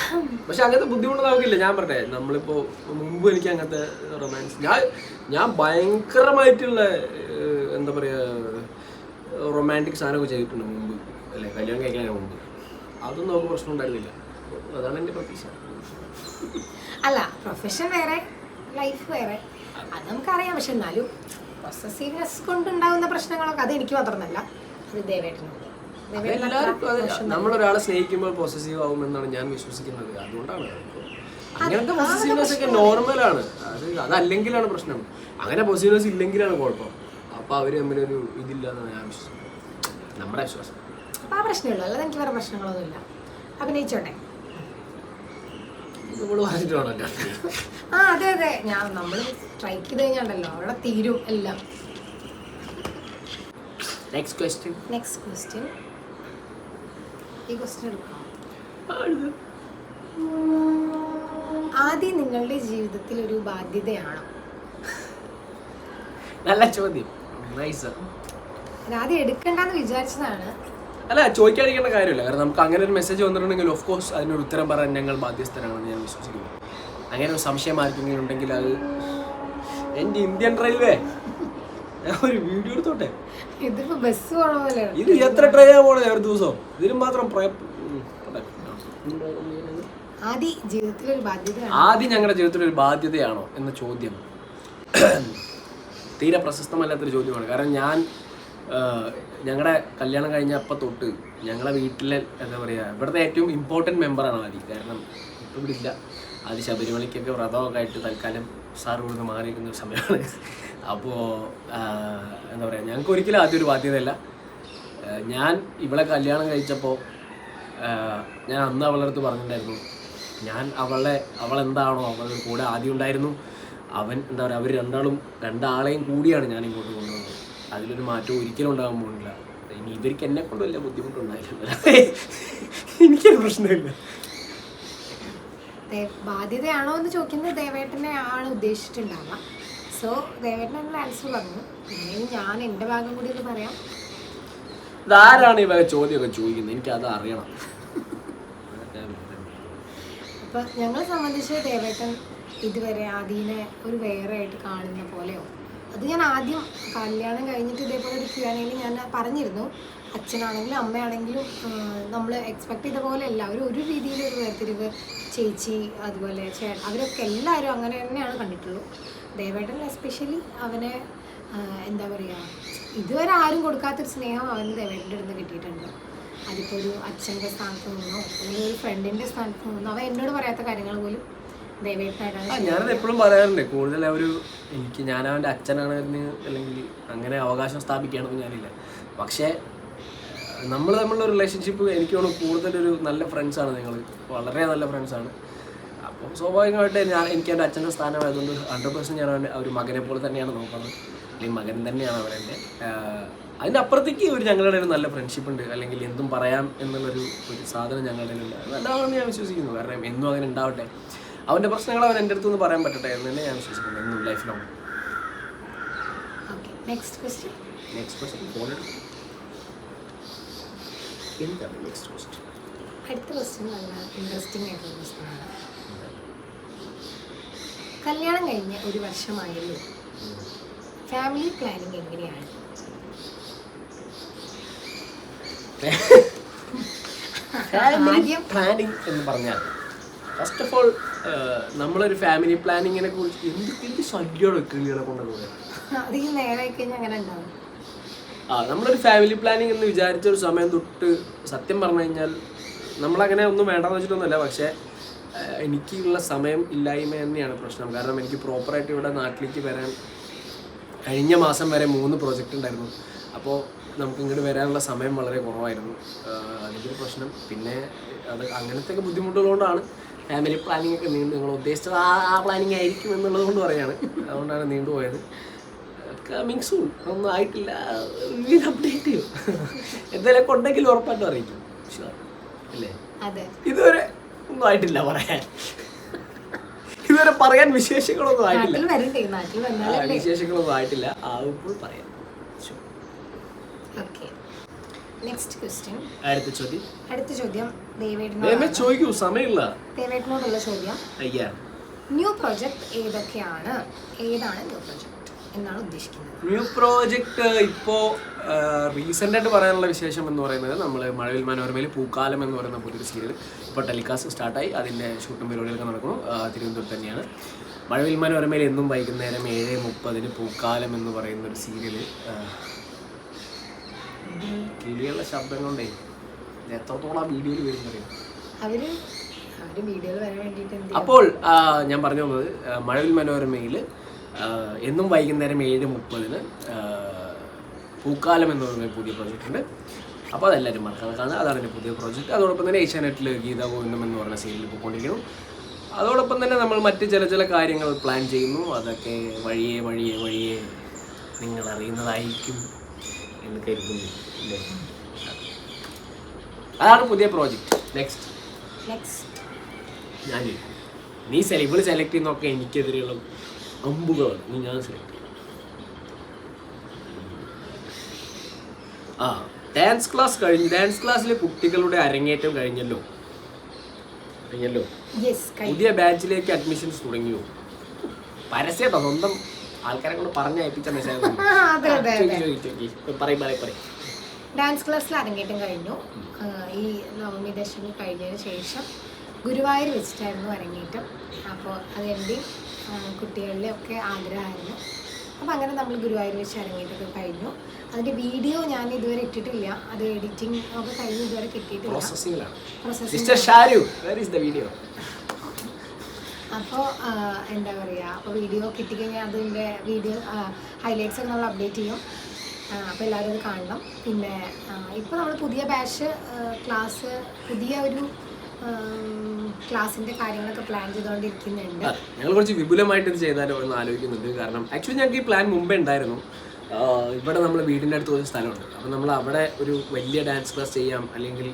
പക്ഷെ അങ്ങനത്തെ ബുദ്ധിമുട്ട് നമുക്കില്ല. ഞാൻ പറട്ടെ, നമ്മളിപ്പോൾ മുമ്പ് എനിക്ക് അങ്ങനത്തെ റൊമാൻസ്, ഞാൻ ഭയങ്കരമായിട്ടുള്ള എന്താ പറയുക റൊമാൻറ്റിക് സാധനമൊക്കെ ചെയ്തിട്ടുണ്ട് മുമ്പ്, അല്ലേ, കല്യാണം കഴിക്കാനും മുമ്പ്. അതൊന്നും നമുക്ക് പ്രശ്നം ഉണ്ടായിരുന്നില്ല. അതാണ് എൻ്റെ പ്രതീക്ഷ. അല്ല, പ്രൊഫഷൻ വേറെ ലൈഫ് വേറെ, അത് നമുക്കറിയാം. പക്ഷെ എന്നാലും പൊസസീവ്നെസ് കൊണ്ടുണ്ടാകുന്ന പ്രശ്നങ്ങളൊക്കെ അത് എനിക്ക് മാത്രമല്ല, അത് ദേവേട്ടനുണ്ട്. എല്ലാവർക്കും നമ്മളൊരാളെ സ്നേഹിക്കുമ്പോൾ പൊസസീവ് ആവുമെന്നാണ് ഞാൻ വിശ്വസിക്കുന്നത്. അതുകൊണ്ടാണ് അങ്ങനത്തെ പൊസസീവ്നെസ് ഒക്കെ നോർമലാണ്. അതല്ലെങ്കിലാണ് പ്രശ്നം. അങ്ങനെ പൊസസീവ്നെസ് ഇല്ലെങ്കിലാണ് കുഴപ്പം. അപ്പോൾ അവർ തമ്മിലൊരു ഇതില്ല എന്നാണ് ഞാൻ വിശ്വസിക്കുന്നത്, നമ്മുടെ വിശ്വാസം. അപ്പോൾ ആ പ്രശ്നമുള്ളൂ, അല്ലാതെ എനിക്ക് വേറെ പ്രശ്നങ്ങളൊന്നുമില്ല. അഭിനയിച്ചോട്ടെ. ആ അതെ അതെ, നമ്മൾ സ്ട്രൈക്ക് ചെയ്ത് കഴിഞ്ഞാണ്ടല്ലോ അവിടെ തീരും എല്ലാം. Next question. ഈ ക്വസ്റ്റ്യൻ എടുക്കാം. ആദ്യം നിങ്ങളുടെ ജീവിതത്തിൽ ഒരു ബാധ്യതയാണോ? നല്ല ചോദ്യം. ആദ്യം എടുക്കണ്ടെന്ന് വിചാരിച്ചതാണ്. അല്ല, ചോദിക്കാതിരിക്കേണ്ട കാര്യമില്ല. കാരണം നമുക്ക് അങ്ങനെ ഒരു മെസ്സേജ് വന്നിട്ടുണ്ടെങ്കിൽ ഓഫ് കോഴ്സ് അതിനൊരു ഉത്തരം പറയാൻ ഞങ്ങൾ ബാധ്യസ്ഥരാണെന്ന് ഞാൻ വിശ്വസിക്കുന്നു. അങ്ങനെ ഒരു സംശയം ആർക്കെങ്കിലും ഉണ്ടെങ്കിൽ അത് എൻ്റെ ഇന്ത്യൻ റെയിൽവേ ഒരു വീഡിയോ എടുത്തോട്ടെ. ഇതിപ്പോ ബസ് പോണ പോലെ. ഇത് എത്ര ട്രെയിനാ പോണേ ഒരു ദിവസം? ഇതിന് മാത്രം ആദ്യം ഞങ്ങളുടെ ജീവിതത്തിലൊരു ബാധ്യതയാണോ എന്ന ചോദ്യം തീരെ പ്രശസ്തമല്ലാത്തൊരു ചോദ്യമാണ്. കാരണം ഞങ്ങളുടെ കല്യാണം കഴിഞ്ഞപ്പോൾ തൊട്ട് ഞങ്ങളുടെ വീട്ടിലെ എന്താ പറയുക, ഇവിടുത്തെ ഏറ്റവും ഇമ്പോർട്ടൻറ്റ് മെമ്പറാണ് ആദി. കാരണം ഇപ്പോൾ ഇവിടെ ഇല്ല, ആദി ശബരിമലയ്ക്കൊക്കെ വ്രതമൊക്കെ ആയിട്ട് തൽക്കാലം സാർ ഇവിടുന്ന് മാറിയിരിക്കുന്ന ഒരു സമയമാണ്. അപ്പോൾ എന്താ പറയുക, ഞങ്ങൾക്ക് ഒരിക്കലും ആദ്യം ഒരു ബാധ്യതയല്ല. ഞാൻ ഇവളെ കല്യാണം കഴിച്ചപ്പോൾ ഞാൻ അന്ന് അവളുടെ അടുത്ത് പറഞ്ഞിട്ടുണ്ടായിരുന്നു, ഞാൻ അവളെന്താണോ അവളുടെ കൂടെ ആദ്യം ഉണ്ടായിരുന്നു, അവൻ എന്താ പറയുക, അവർ രണ്ടാളെയും കൂടിയാണ് ഞാൻ ഇങ്ങോട്ട് കൊണ്ടുവന്നത്. അതിലൊരു മാറ്റം ഒരിക്കലും ഉണ്ടാകാൻ പോകുന്നില്ല. ഇനി ഇവർക്ക് എന്നെ കൊണ്ട് വലിയ ബുദ്ധിമുട്ടുണ്ടായില്ല, എനിക്കൊരു പ്രശ്നമില്ല. ബാധ്യതയാണോ എന്ന് ചോദിക്കുന്നത് ദേവേട്ടനെ ആണ് ഉദ്ദേശിച്ചിട്ടുണ്ടാവുക. സോ ദേവേട്ടൻ എന്നുള്ള ആൻസർ പറഞ്ഞു. ഞാൻ എൻ്റെ ഭാഗം കൂടി ഒന്ന് പറയാം. ഇതാരാണ് ഈ ചോദ്യമൊക്കെ ചോദിക്കുന്നത്? എനിക്കത് അറിയണം. അപ്പം ഞങ്ങളെ സംബന്ധിച്ച് ദേവേട്ടൻ ഇതുവരെ ആദീനെ ഒരു വേറെ ആയിട്ട് കാണുന്ന പോലെയോ, അത് ഞാൻ ആദ്യം കല്യാണം കഴിഞ്ഞിട്ട് ഇതേപോലെ ഒരു ക്യൂആനിൽ ഞാൻ പറഞ്ഞിരുന്നു. അച്ഛനാണെങ്കിലും അമ്മയാണെങ്കിലും നമ്മൾ എക്സ്പെക്ട് ചെയ്ത പോലെ അല്ല, ഒരു രീതിയിലൊരു വേർതിരിവ്. ചേച്ചി അതുപോലെ അവരൊക്കെ എല്ലാവരും അങ്ങനെ തന്നെയാണ് കണ്ടിട്ടുള്ളൂ. ദേവേട്ടൻ എസ്പെഷ്യലി അവനെ എന്താ പറയുക, ഇതുവരെ ആരും കൊടുക്കാത്തൊരു സ്നേഹം അവന് ദേവേട്ടൻ്റെ അടുത്ത് കിട്ടിയിട്ടുണ്ട്. അതിപ്പോൾ ഒരു അച്ഛൻ്റെ സ്ഥാനത്ത് നിന്നോ അല്ലെങ്കിൽ ഒരു ഫ്രണ്ടിൻ്റെ സ്ഥാനത്ത് നിന്നോ അവൻ എന്നോട് പറയാത്ത കാര്യങ്ങൾ പോലും ഞാനത് എപ്പോഴും പറയാറുണ്ട്. കൂടുതൽ ഞാൻ അവൻ്റെ അച്ഛനാണെന്ന് അല്ലെങ്കിൽ അങ്ങനെ അവകാശം സ്ഥാപിക്കുകയാണെന്ന് ഞാനില്ല. പക്ഷേ നമ്മൾ തമ്മിലുള്ള റിലേഷൻഷിപ്പ് എനിക്ക് തോന്നുന്നു കൂടുതലൊരു നല്ല ഫ്രണ്ട്സാണ്. നിങ്ങൾ വളരെ നല്ല ഫ്രണ്ട്സാണ്. അപ്പോൾ സ്വാഭാവികമായിട്ട് എനിക്ക് എൻ്റെ അച്ഛൻ്റെ സ്ഥാനമായതുകൊണ്ട് 100% ഞാൻ ഒരു മകനെ പോലെ തന്നെയാണ് നോക്കുന്നത്, അല്ലെങ്കിൽ മകൻ തന്നെയാണ് അവരെൻ്റെ. അതിൻ്റെ അപ്പുറത്തേക്ക് ഞങ്ങളുടെ ഒരു നല്ല ഫ്രണ്ട്ഷിപ്പ് ഉണ്ട്, അല്ലെങ്കിൽ എന്തും പറയാം എന്നുള്ളൊരു സാധനം ഞങ്ങളുടെ ഉണ്ട്. നല്ലതാണെന്ന് ഞാൻ വിശ്വസിക്കുന്നു. കാരണം എന്നും അങ്ങനെ ഉണ്ടാവട്ടെ. അവൻ്റെ പ്രശ്നങ്ങൾ അവൻ എൻ്റെ അടുത്തൊന്ന് പറയാൻ പറ്റട്ടെ എന്ന് തന്നെ ഞാൻ വിശ്വസിക്കുന്നു എന്നും ലൈഫിലാണ്. Next question. എന്താണ് നെക്സ്റ്റ് ക്വസ്റ്റ്യൻ? അടുത്ത ക്വസ്റ്റ്യൻ നല്ല ഇൻട്രസ്റ്റിംഗ് ആയിട്ടുള്ള ക്വസ്റ്റ്യൻ ആണ്. കല്യാണം കഴിഞ്ഞ് 1 വർഷമായല്ലോ, ഫാമിലി പ്ലാനിങ് എങ്ങനെയാണ്? പ്ലാനിങ് എന്ന് പറഞ്ഞാൽ ഫസ്റ്റ് ഓഫ് ഓൾ നമ്മളൊരു ഫാമിലി പ്ലാനിങ്ങിനെ കുറിച്ച് എന്ത് ശല്യമാണ് കിളികളെ കൊണ്ടുപോകുന്നത്. അധികം നേരമായി കഴിഞ്ഞാൽ അങ്ങനെ ഉണ്ടാവും. നമ്മളൊരു ഫാമിലി പ്ലാനിങ് എന്ന് വിചാരിച്ച ഒരു സമയം തൊട്ട് സത്യം പറഞ്ഞു കഴിഞ്ഞാൽ നമ്മളങ്ങനെ ഒന്നും വേണ്ടെന്ന് വെച്ചിട്ടൊന്നുമല്ല, പക്ഷേ എനിക്കുള്ള സമയം ഇല്ലായ്മ തന്നെയാണ് പ്രശ്നം. കാരണം എനിക്ക് പ്രോപ്പറായിട്ട് ഇവിടെ നാട്ടിലേക്ക് വരാൻ കഴിഞ്ഞ മാസം വരെ 3 പ്രോജക്റ്റ് ഉണ്ടായിരുന്നു. അപ്പോൾ നമുക്ക് ഇങ്ങോട്ട് വരാനുള്ള സമയം വളരെ കുറവായിരുന്നു. അതിൻ്റെ ഒരു പ്രശ്നം. പിന്നെ അത് അങ്ങനത്തെ ബുദ്ധിമുട്ടുള്ളതുകൊണ്ടാണ് ഫാമിലി പ്ലാനിങ് ഒക്കെ നിങ്ങൾ ഉദ്ദേശിച്ചത് ആ പ്ലാനിങ് ആയിരിക്കും എന്നുള്ളത് കൊണ്ട് പറയാണ്. അതുകൊണ്ടാണ് നീണ്ടുപോയത്. കമ്മിങ് സൂൺ, ഒന്നും ആയിട്ടില്ല, അപ്ഡേറ്റ് ചെയ്യും. എന്തെങ്കിലും ഉണ്ടെങ്കിൽ ഉറപ്പായിട്ടും അറിയിക്കും. അല്ലേ? ഇതുവരെ ഒന്നും ആയിട്ടില്ല പറയാൻ. ഇതുവരെ പറയാൻ വിശേഷങ്ങളൊന്നും ആയിട്ടില്ല. വിശേഷങ്ങളൊന്നും ആയിട്ടില്ല, ആവുമ്പോൾ പറയാം. അടുത്ത ചോദ്യം ചോദിക്കൂ, സമയമില്ല. ദേവേട്ടനോടുള്ള ചോദ്യം, ന്യൂ പ്രോജക്റ്റ് ഏതൊക്കെയാണ്? ഏതാണ് ന്യൂ പ്രോജക്റ്റ് എന്നാണ് ഉദ്ദേശിക്കുന്നത്? ന്യൂ പ്രോജക്റ്റ് ഇപ്പോൾ റീസെൻ്റ് ആയിട്ട് പറയാനുള്ള വിശേഷം എന്ന് പറയുന്നത് നമ്മൾ മഴവിൽ മനോരമയിൽ പൂക്കാലം എന്ന് പറയുന്ന പുതിയൊരു സീരിയൽ ഇപ്പോൾ ടെലികാസ്റ്റ് സ്റ്റാർട്ടായി. അതിൻ്റെ ഷൂട്ടും പരിപാടികളൊക്കെ നടക്കുന്നു. തിരുവനന്തപുരത്ത് തന്നെയാണ്. മഴവിൽ മനോരമയിൽ എന്നും വൈകുന്നേരം 7:30 പൂക്കാലം എന്ന് പറയുന്ന ഒരു സീരിയൽ. കിളികളുടെ ശബ്ദം കൊണ്ടേ എത്രത്തോളം വീഡിയോയിൽ വരുന്നത്. അപ്പോൾ ഞാൻ പറഞ്ഞു തന്നത് മഴവിൽ മനോരമയിൽ എന്നും വൈകുന്നേരം 7:30 പൂക്കാലം എന്ന് പറയുന്ന പുതിയ പ്രോജക്റ്റ് ഉണ്ട്. അപ്പോൾ അതെല്ലാവരും മറക്കാതെ കാണുക. അതാണ് എൻ്റെ പുതിയ പ്രോജക്റ്റ്. അതോടൊപ്പം തന്നെ ഏഷ്യാനെറ്റിൽ ഗീതാ ഗോവിന്ദം എന്ന് പറഞ്ഞ സീരിയൽ പോയിക്കൊണ്ടിരിക്കുന്നു. അതോടൊപ്പം തന്നെ നമ്മൾ മറ്റ് ചില കാര്യങ്ങൾ പ്ലാൻ ചെയ്യുന്നു. അതൊക്കെ വഴിയെ നിങ്ങൾ അറിയുന്നതായിരിക്കും എന്ന് കരുതുന്നു. അതാണ് പുതിയ പ്രോജക്റ്റ്. നെക്സ്റ്റ് നീ സെലക്ട് ചെയ്യുന്നൊക്കെ എനിക്കെതിരെയുള്ള അമ്പുകളാണ്. നീ ഞാൻ സെലക്ട് ചെയ്യും. ഡാൻസ് ക്ലാസ് കഴിഞ്ഞു. ഡാൻസ് ക്ലാസ്സിലെ കുട്ടികളുടെ അരങ്ങേറ്റം കഴിഞ്ഞല്ലോ. പുതിയ ബാച്ചിലേക്ക് അഡ്മിഷൻസ് തുടങ്ങിയോ? പരസ്യട്ടോ, സ്വന്തം ആൾക്കാരെ കൊണ്ട് പറഞ്ഞയപ്പിച്ച മെസ്സേജ്. ഡാൻസ് ക്ലാസ്സിൽ അരങ്ങേറ്റം കഴിഞ്ഞു. ഈ നവമി ദശമി കഴിഞ്ഞതിന് ശേഷം ഗുരുവായൂർ വെച്ചിട്ടായിരുന്നു അരങ്ങേറ്റം. അപ്പോൾ അതെൻ്റെ കുട്ടികളുടെ ഒക്കെ ആഗ്രഹമായിരുന്നു. അപ്പോൾ അങ്ങനെ നമ്മൾ ഗുരുവായൂർ വെച്ച് അരങ്ങേറ്റമൊക്കെ കഴിഞ്ഞു. അതിൻ്റെ വീഡിയോ ഞാൻ ഇതുവരെ ഇട്ടിട്ടില്ല. അത് എഡിറ്റിംഗ് ഒക്കെ കഴിഞ്ഞ് ഇതുവരെ കിട്ടിയിട്ടില്ല. അപ്പോൾ എന്താ പറയുക, അപ്പോൾ വീഡിയോ കിട്ടിക്കഴിഞ്ഞാൽ അതിൻ്റെ വീഡിയോ ഹൈലൈറ്റ്സ് ഒക്കെ നമ്മൾ അപ്ഡേറ്റ് ചെയ്യും. അപ്പോൾ എല്ലാവരും അത് കാണണം. പിന്നെ ഇപ്പോൾ നമ്മൾ പുതിയ ബാച്ച് ക്ലാസ്, പുതിയ ഒരു ക്ലാസിൻ്റെ കാര്യങ്ങളൊക്കെ പ്ലാൻ ചെയ്തുകൊണ്ടിരിക്കുന്നുണ്ട്. ഞങ്ങൾ കുറച്ച് വിപുലമായിട്ട് ഇത് ചെയ്താലോ എന്ന് ആലോചിക്കുന്നുണ്ട്. കാരണം ആക്ച്വലി ഞങ്ങൾക്ക് ഈ പ്ലാൻ മുമ്പേ ഉണ്ടായിരുന്നു. ഇവിടെ നമ്മൾ വീടിൻ്റെ അടുത്ത് ഒരു സ്ഥലമുണ്ട്. അപ്പോൾ നമ്മൾ അവിടെ ഒരു വലിയ ഡാൻസ് ക്ലാസ് ചെയ്യാം, അല്ലെങ്കിൽ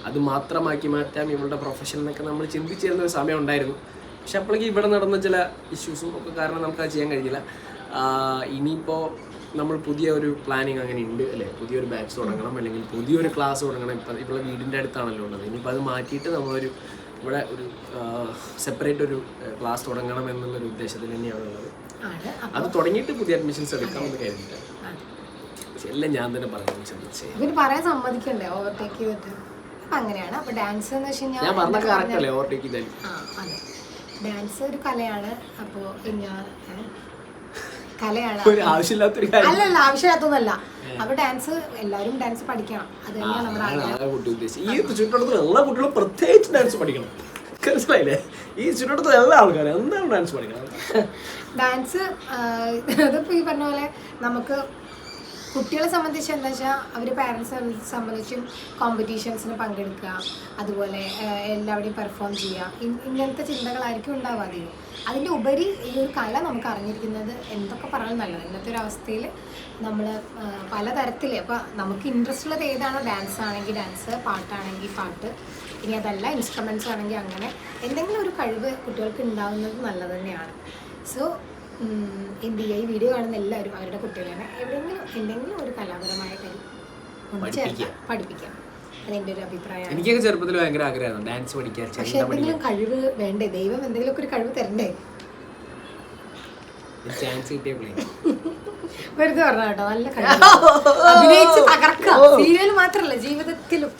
അത് മാത്രമാക്കി മാറ്റാം ഇവളുടെ പ്രൊഫഷൻ എന്നൊക്കെ നമ്മൾ ചിന്തിച്ചിരുന്ന ഒരു സമയം ഉണ്ടായിരുന്നു. പക്ഷെ അപ്പോഴേക്ക് ഇവിടെ നടന്ന ചില ഇഷ്യൂസും ഒക്കെ കാരണം നമുക്കത് ചെയ്യാൻ കഴിഞ്ഞില്ല. ഇനിയിപ്പോൾ നമ്മൾ പുതിയ ഒരു പ്ലാനിങ് അങ്ങനെ ഉണ്ട് അല്ലേ, പുതിയൊരു ബാച്ച് തുടങ്ങണം, അല്ലെങ്കിൽ പുതിയൊരു ക്ലാസ് തുടങ്ങണം. ഇപ്പം ഇവിടെ വീടിൻ്റെ അടുത്താണല്ലോ ഉള്ളത്. ഇനിയിപ്പോൾ അത് മാറ്റിയിട്ട് നമ്മളൊരു ഇവിടെ ഒരു സെപ്പറേറ്റ് ഒരു ക്ലാസ് തുടങ്ങണം എന്നുള്ളൊരു ഉദ്ദേശത്തിൽ തന്നെയാണ് ഉള്ളത്. അത് തുടങ്ങിയിട്ട് പുതിയ അഡ്മിഷൻസ് എടുക്കാമെന്ന് കരുതിയിട്ട്. പക്ഷെ എല്ലാം ഞാൻ തന്നെ പറയാൻ സമ്മതിക്കണ്ടേ, ഓവർടേക്ക് ചെയ്തിട്ട്. അപ്പം അങ്ങനെയാണ്. അപ്പോൾ ഡാൻസ് എന്ന് വെച്ച് കഴിഞ്ഞാൽ ഞാൻ പറഞ്ഞ കറക്റ്റ് അല്ലേ, ഓവർടേക്ക് ചെയ്താൽ. അതെ, ഡാൻസ് ഒരു കലയാണ്. അപ്പോൾ കലയാണ്, അല്ലല്ല ആവശ്യമില്ലാത്തൊന്നല്ല. അപ്പൊ ഡാൻസ് എല്ലാവരും ഡാൻസ് പഠിക്കണം. അത് തന്നെയാണ് നമ്മുടെ ഈ ചുറ്റുവട്ടത്തുള്ള എല്ലാ കുട്ടികളും പ്രത്യേകിച്ച് ഡാൻസ് പഠിക്കണം. മനസ്സിലായില്ലേ? ഈ ചുറ്റുവട്ടത്തുള്ള എല്ലാ ആൾക്കാരും എന്താണ് ഡാൻസ് പഠിക്കണം. ഡാൻസ് അതിപ്പോ ഈ പറഞ്ഞ പോലെ നമുക്ക് കുട്ടികളെ സംബന്ധിച്ച് എന്താ വെച്ചാൽ അവർ പാരൻസിനെ സംബന്ധിച്ചും കോമ്പറ്റീഷൻസിന് പങ്കെടുക്കുക, അതുപോലെ എല്ലാവരുടെയും പെർഫോം ചെയ്യുക, ഇങ്ങനത്തെ ചിന്തകളായിരിക്കും ഉണ്ടാവുക. അതിൻ്റെ ഉപരി ഈ ഒരു കല നമുക്ക് അറിഞ്ഞിരിക്കുന്നത് എന്തൊക്കെ പറഞ്ഞാൽ നല്ലത്. ഇന്നത്തെ ഒരു അവസ്ഥയിൽ നമ്മൾ പലതരത്തിൽ അപ്പോൾ നമുക്ക് ഇൻട്രസ്റ്റ് ഉള്ളത് ഏതാണോ, ഡാൻസ് ആണെങ്കിൽ ഡാൻസ്, പാട്ടാണെങ്കിൽ പാട്ട്, ഇനി അതല്ല ഇൻസ്ട്രുമെൻറ്റ്സ് ആണെങ്കിൽ അങ്ങനെ എന്തെങ്കിലും ഒരു കഴിവ് കുട്ടികൾക്ക് ഉണ്ടാകുന്നത് നല്ലത് തന്നെയാണ്. സോ എന്ത് ചെയ്യുക, ഈ വീഡിയോ കാണുന്ന എല്ലാവരും അവരുടെ കുട്ടികളെ എന്തെങ്കിലും ഒരു കലാപരമായ കാര്യം പഠിപ്പിക്കാം. അതെൻ്റെ ഒരു അഭിപ്രായമാണ്. എനിക്കൊക്കെ ചെറുപ്പത്തിൽ ഭയങ്കര ആഗ്രഹമായിരുന്നു ഡാൻസ് പഠിക്കാൻ. പക്ഷെ എന്തെങ്കിലും കഴിവ് വേണ്ടേ? ദൈവം എന്തെങ്കിലുമൊക്കെ ഒരു കഴിവ് തരണ്ടേ? ചാൻസ് കിട്ടിയപ്പോഴേ വെറുതെ പറഞ്ഞ കേട്ടോ, നല്ല കഴിവ് അഭിനയിച്ച് തകർക്കാം. സീരിയൽ മാത്രമല്ല, ജീവിതത്തിലും.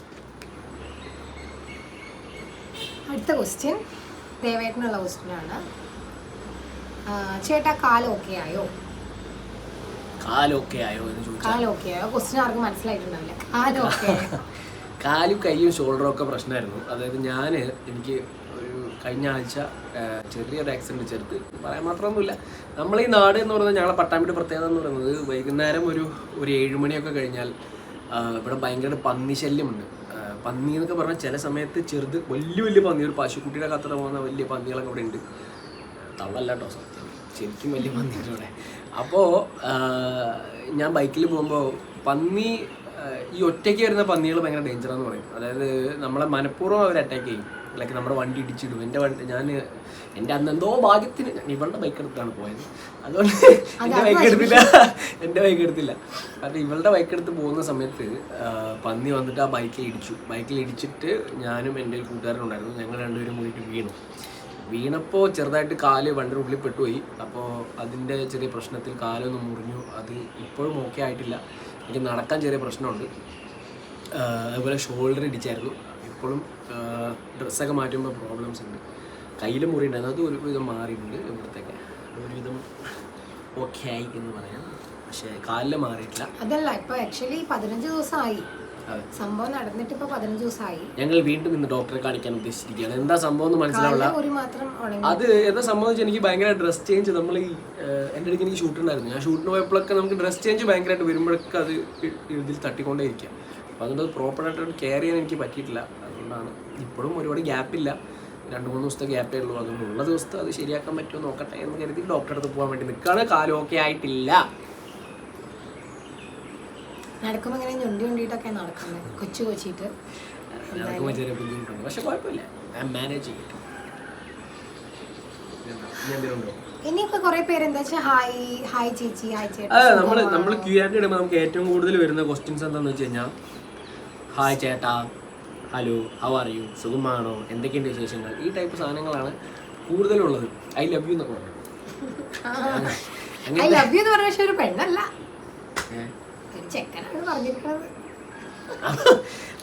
അടുത്ത ക്വസ്റ്റ്യൻ ദേവേട്ടനുള്ള ക്വസ്റ്റ്യനാണ്. ചേട്ടാ കാലം ഓക്കെ ആയോ? കാലൊക്കെ ആയോ എന്ന് ചോദിച്ചാൽ കാലം ഓക്കെ ആയോ? ക്വസ്റ്റ്യൻ ആർക്കും മനസ്സിലായിട്ടുണ്ടാവില്ല. കാലം ഓക്കെ ആയോ? കാലും കൈയും ഷോൾഡറും ഒക്കെ പ്രശ്നമായിരുന്നു. അതായത് എനിക്ക് ഒരു കഴിഞ്ഞ ആഴ്ച ചെറിയൊരു ആക്സിഡൻറ്റ് ചെറുത്ത് പറയാൻ മാത്രമൊന്നുമില്ല. നമ്മൾ ഈ നാട് എന്ന് പറയുന്നത്, ഞങ്ങളെ പട്ടാമ്പിയുടെ പ്രത്യേകത എന്ന് പറയുന്നത് വൈകുന്നേരം ഒരു 7 മണിയൊക്കെ കഴിഞ്ഞാൽ ഇവിടെ ഭയങ്കര പന്നി ശല്യമുണ്ട്. പന്നി എന്നൊക്കെ പറഞ്ഞാൽ ചില സമയത്ത് ചെറുത് വലിയ പന്നി, ഒരു പശുക്കുട്ടിയുടെ കത്ര പോകുന്ന വലിയ പന്നികളൊക്കെ ഇവിടെ ഉണ്ട്. തള്ളല്ല കേട്ടോ, സത്യം ശരിക്കും വലിയ പന്നിയുണ്ട് ഇവിടെ. അപ്പോൾ ഞാൻ ബൈക്കിൽ പോകുമ്പോൾ പന്നി, ഈ ഒറ്റയ്ക്ക് വരുന്ന പന്നികൾ ഭയങ്കര ഡേഞ്ചറാന്ന് പറയും. അതായത് നമ്മളെ മനഃപൂർവ്വം അവർ അറ്റാക്ക് ചെയ്യും. ലൈക്ക് നമ്മുടെ വണ്ടി ഇടിച്ചിടും. എൻ്റെ അന്ന് എന്തോ ഭാഗ്യത്തിന് ഇവളുടെ ബൈക്ക് എടുത്താണ് പോയത്. അതുകൊണ്ട് എൻ്റെ ബൈക്ക് എടുത്തില്ല. കാരണം ഇവളുടെ ബൈക്ക് എടുത്ത് പോകുന്ന സമയത്ത് പന്നി വന്നിട്ട് ആ ബൈക്കിൽ ഇടിച്ചിട്ട് ഞാനും എൻ്റെ ഒരു കൂട്ടുകാരനുണ്ടായിരുന്നു. ഞങ്ങൾ രണ്ടുപേരും കൂടിയിട്ട് വീണപ്പോൾ ചെറുതായിട്ട് കാല് വണ്ടിയുടെ ഉള്ളിൽ പെട്ടുപോയി. അപ്പോൾ അതിൻ്റെ ചെറിയ പ്രശ്നത്തിൽ കാലൊന്ന് മുറിഞ്ഞു. അത് ഇപ്പോഴും ഓക്കെ ആയിട്ടില്ല. എനിക്ക് നടക്കാൻ ചെറിയ പ്രശ്നമുണ്ട്. അതുപോലെ ഷോൾഡർ ഇടിച്ചായിരുന്നു. ഇപ്പോഴും ഡ്രസ്സൊക്കെ മാറ്റുമ്പോൾ പ്രോബ്ലംസ് ഉണ്ട്. കയ്യിൽ മുറിയുണ്ടായിരുന്നു. അത് ഒരുവിധം മാറിയിട്ടുണ്ട്. ഇവിടത്തേക്ക് ഒരുവിധം ഓക്കെ ആയി എന്ന് പറയാം. പക്ഷേ കാലിൽ മാറിയിട്ടില്ല. അതല്ല, ഇപ്പോൾ ആക്ച്വലി 15 ദിവസമായി സംഭവം നടന്നിട്ട്. ഇപ്പോൾ 15 ദിവസമായി. ഞങ്ങൾ വീണ്ടും ഇന്ന് ഡോക്ടറെ കാണിക്കാൻ ഉദ്ദേശിച്ചിരിക്കുകയാണ്. എന്താ സംഭവം എന്ന് മനസ്സിലാവില്ല. അത് എന്താ സംഭവിച്ചാൽ എനിക്ക് ഭയങ്കര ഡ്രസ് ചേഞ്ച്, നമ്മൾ ഈ എൻ്റെ അടുത്ത് എനിക്ക് ഷൂട്ട് ഉണ്ടായിരുന്നു. ഞാൻ ഷൂട്ടിന് പോയപ്പോഴൊക്കെ നമുക്ക് ഡ്രസ് ചേഞ്ച് ഭയങ്കരമായിട്ട് വരുമ്പോഴൊക്കെ അത് ഇതിൽ തട്ടിക്കൊണ്ടേ ഇരിക്കാം. അപ്പോൾ അതുകൊണ്ട് പ്രോപ്പറായിട്ട് കെയർ ചെയ്യാൻ എനിക്ക് പറ്റിയിട്ടില്ല. അതുകൊണ്ടാണ് ഇപ്പോഴും ഒരുപാട് ഗ്യാപ്പില്ല. 2-3 ദിവസത്തെ ഗ്യാപ്പേ ഉള്ളൂ. അതുകൊണ്ട് ഉള്ള ദിവസത്തെ അത് ശരിയാക്കാൻ പറ്റുമോ നോക്കട്ടെ എന്ന് കരുതി ഡോക്ടറെ അടുത്ത് പോകാൻ വേണ്ടി നിൽക്കുകയാണ്. കാലം ഓക്കെ ആയിട്ടില്ല. നടക്കുമ്പോൾ ഇങ്ങനെ ഞൊണ്ടിട്ടൊക്കെ നടക്കുന്നത്, കൊച്ചിട്ട് നടക്കുമ്പോൾ ചെറിയ ബുദ്ധിമുട്ടുണ്ട്. പക്ഷെ കുഴപ്പമില്ല, ഞാൻ മാനേജ് ചെയ്തിട്ട്. ഇനിയിപ്പോ കുറെ പേര് എന്താ വെച്ചാൽ ഹായ് ചേച്ചി, ഹായ് ചേട്ടാ. നമ്മൾ Q&A ഇടുമ്പോൾ നമുക്ക് ഏറ്റവും കൂടുതൽ വരുന്ന ക്വസ്റ്റ്യൻസ് എന്താണെന്ന് വെച്ച് കഴിഞ്ഞാൽ ഹായ് ചേട്ടാ, ഹലോ, ഹൗ ആർ യു, സുഖമാണോ, എന്തൊക്കെയുണ്ട് വിശേഷങ്ങൾ, ഈ ടൈപ്പ് സാധനങ്ങളാണ് കൂടുതലുള്ളത്. ഐ ലവ് യു എന്നൊക്കെ പറഞ്ഞു. ഐ ലവ് യു എന്ന് പറഞ്ഞ പക്ഷെ ഒരു പെണ്ണല്ല, ചെക്കനാണ് പറഞ്ഞിരിക്കുന്നത്.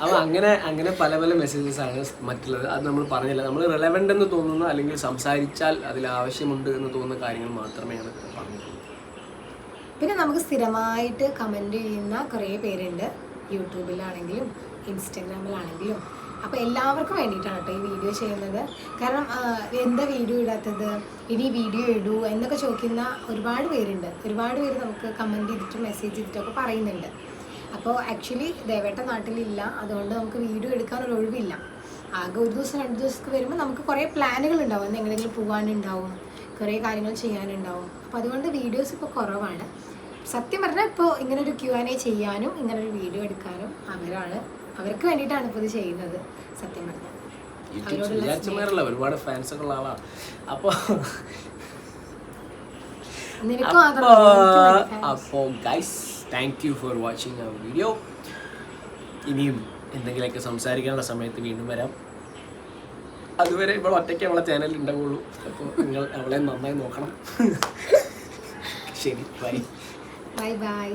അപ്പോൾ അങ്ങനെ പല മെസ്സേജസ് ആണ് മറ്റുള്ളത്. അത് നമ്മൾ പറഞ്ഞില്ല. നമ്മൾ റെലവൻ്റ് എന്ന് തോന്നുന്ന, അല്ലെങ്കിൽ സംസാരിച്ചാൽ അതിൽ ആവശ്യമുണ്ട് എന്ന് തോന്നുന്ന കാര്യങ്ങൾ മാത്രമേയാണ് പറഞ്ഞിട്ടുള്ളത്. പിന്നെ നമുക്ക് സ്ഥിരമായിട്ട് കമൻറ്റ് ചെയ്യുന്ന കുറേ പേരുണ്ട്, യൂട്യൂബിലാണെങ്കിലും ഇൻസ്റ്റഗ്രാമിലാണെങ്കിലും. അപ്പോൾ എല്ലാവർക്കും വേണ്ടിയിട്ടാണ് കേട്ടോ ഈ വീഡിയോ ചെയ്യുന്നത്. കാരണം എന്താ വീഡിയോ ഇടാത്തത്, ഇനി വീഡിയോ ഇടൂ എന്നൊക്കെ ചോദിക്കുന്ന ഒരുപാട് പേരുണ്ട്. ഒരുപാട് പേര് നമുക്ക് കമൻറ്റ് ചെയ്തിട്ടും മെസ്സേജ് ചെയ്തിട്ടൊക്കെ പറയുന്നുണ്ട്. അപ്പോൾ ആക്ച്വലി ദേവേട്ട നാട്ടിലില്ല, അതുകൊണ്ട് നമുക്ക് വീഡിയോ എടുക്കാനൊരു ഒഴിവില്ല. ആകെ 1 ദിവസം 2 ദിവസമൊക്കെ വരുമ്പോൾ നമുക്ക് കുറേ പ്ലാനുകൾ ഉണ്ടാവും. എന്തെങ്കിലും പോകാനുണ്ടാവും, കുറേ കാര്യങ്ങൾ ചെയ്യാനുണ്ടാവും. അപ്പോൾ അതുകൊണ്ട് വീഡിയോസ് ഇപ്പോൾ കുറവാണ്. സത്യം പറഞ്ഞാൽ ഇപ്പോൾ ഇങ്ങനൊരു Q&A ചെയ്യാനും ഇങ്ങനൊരു വീഡിയോ എടുക്കാനും അവർക്ക് വേണ്ടിയിട്ടാണ് ഇപ്പോൾ ഇത് ചെയ്യുന്നത്. സത്യം പറഞ്ഞാൽ ഒരുപാട് ഫാൻസ് ഒക്കെ ഉള്ള ആളാണ്. അപ്പോൾ guys, thank you for watching our video. ഇനിയും എന്തെങ്കിലുമൊക്കെ സംസാരിക്കാനുള്ള സമയത്ത് വീണ്ടും വരാം. അതുവരെ ഇപ്പോൾ ഒറ്റയ്ക്ക് അവളെ ചാനലിൽ ഉണ്ടാവുള്ളൂ. അപ്പോൾ നിങ്ങൾ അവളെ നന്നായി നോക്കണം. ശരി, ബൈ. ബൈ.